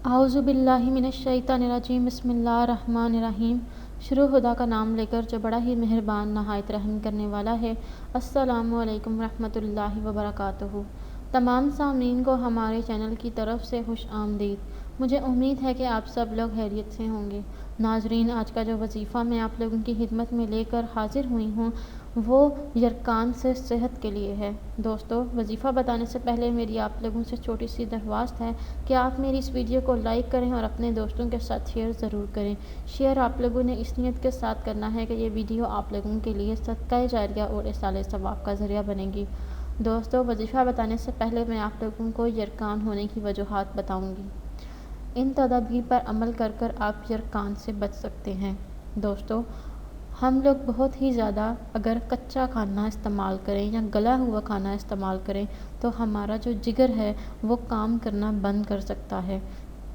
اعوذ باللہ من الشیطان الرجیم، بسم اللہ الرحمن الرحیم۔ شروع خدا کا نام لے کر جو بڑا ہی مہربان نہایت رحم کرنے والا ہے۔ السلام علیکم ورحمۃ اللہ وبرکاتہ۔ تمام سامعین کو ہمارے چینل کی طرف سے خوش آمدید۔ مجھے امید ہے کہ آپ سب لوگ خیریت سے ہوں گے۔ ناظرین، آج کا جو وظیفہ میں آپ لوگوں کی خدمت میں لے کر حاضر ہوئی ہوں وہ یرقان سے صحت کے لیے ہے۔ دوستو، وظیفہ بتانے سے پہلے میری آپ لوگوں سے چھوٹی سی درخواست ہے کہ آپ میری اس ویڈیو کو لائک کریں اور اپنے دوستوں کے ساتھ شیئر ضرور کریں۔ شیئر آپ لوگوں نے اس نیت کے ساتھ کرنا ہے کہ یہ ویڈیو آپ لوگوں کے لیے صدقہ جاریہ اور ایصال ثواب کا ذریعہ بنے گی۔ دوستو، وظیفہ بتانے سے پہلے میں آپ لوگوں کو یرقان ہونے کی وجوہات بتاؤں گی۔ ان تدابیر پر عمل کر کر آپ یرقان سے بچ سکتے ہیں۔ دوستو، ہم لوگ بہت ہی زیادہ اگر کچا کھانا استعمال کریں یا گلا ہوا کھانا استعمال کریں تو ہمارا جو جگر ہے وہ کام کرنا بند کر سکتا ہے۔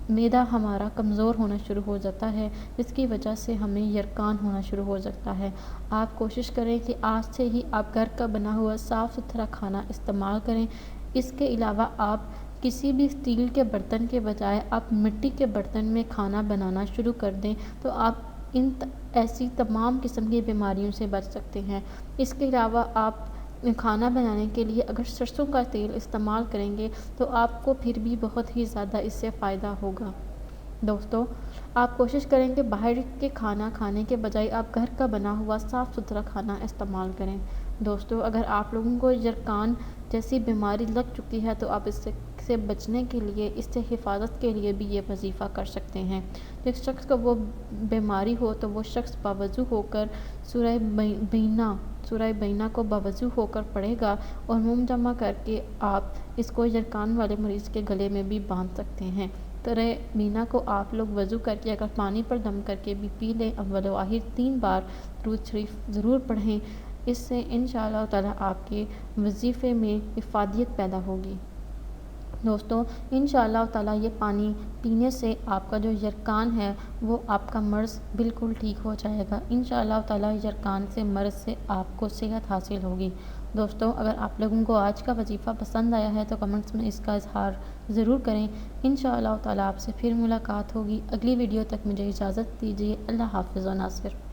معدہ ہمارا کمزور ہونا شروع ہو جاتا ہے، جس کی وجہ سے ہمیں یرقان ہونا شروع ہو سکتا ہے۔ آپ کوشش کریں کہ آج سے ہی آپ گھر کا بنا ہوا صاف ستھرا کھانا استعمال کریں۔ اس کے علاوہ آپ کسی بھی اسٹیل کے برتن کے بجائے آپ مٹی کے برتن میں کھانا بنانا شروع کر دیں تو آپ ایسی تمام قسم کی بیماریوں سے بچ سکتے ہیں۔ اس کے علاوہ آپ کھانا بنانے کے لیے اگر سرسوں کا تیل استعمال کریں گے تو آپ کو پھر بھی بہت ہی زیادہ اس سے فائدہ ہوگا۔ دوستو، آپ کوشش کریں کہ باہر کے کھانا کھانے کے بجائے آپ گھر کا بنا ہوا صاف ستھرا کھانا استعمال کریں۔ دوستو، اگر آپ لوگوں کو یرقان جیسی بیماری لگ چکی ہے تو آپ اس سے بچنے کے لیے، اس سے حفاظت کے لیے بھی یہ وظیفہ کر سکتے ہیں۔ جس شخص کو وہ بیماری ہو تو وہ شخص باوضو ہو کر سورہ بینہ کو باوضو ہو کر پڑھے گا اور منہ جمع کر کے آپ اس کو یرقان والے مریض کے گلے میں بھی باندھ سکتے ہیں۔ سورہ بینہ کو آپ لوگ وضو کر کے اگر پانی پر دم کر کے بھی پی لیں، اول و آخر 3 بار درود شریف ضرور پڑھیں۔ اس سے انشاءاللہ تعالیٰ آپ کے وظیفے میں افادیت پیدا ہوگی۔ دوستو، انشاءاللہ تعالیٰ یہ پانی پینے سے آپ کا جو یرقان ہے وہ آپ کا مرض بالکل ٹھیک ہو جائے گا۔ انشاءاللہ تعالیٰ یرقان سے مرض سے آپ کو صحت حاصل ہوگی۔ دوستو، اگر آپ لوگوں کو آج کا وظیفہ پسند آیا ہے تو کمنٹس میں اس کا اظہار ضرور کریں۔ انشاءاللہ تعالیٰ آپ سے پھر ملاقات ہوگی۔ اگلی ویڈیو تک مجھے اجازت دیجیے۔ اللہ حافظ و ناصر۔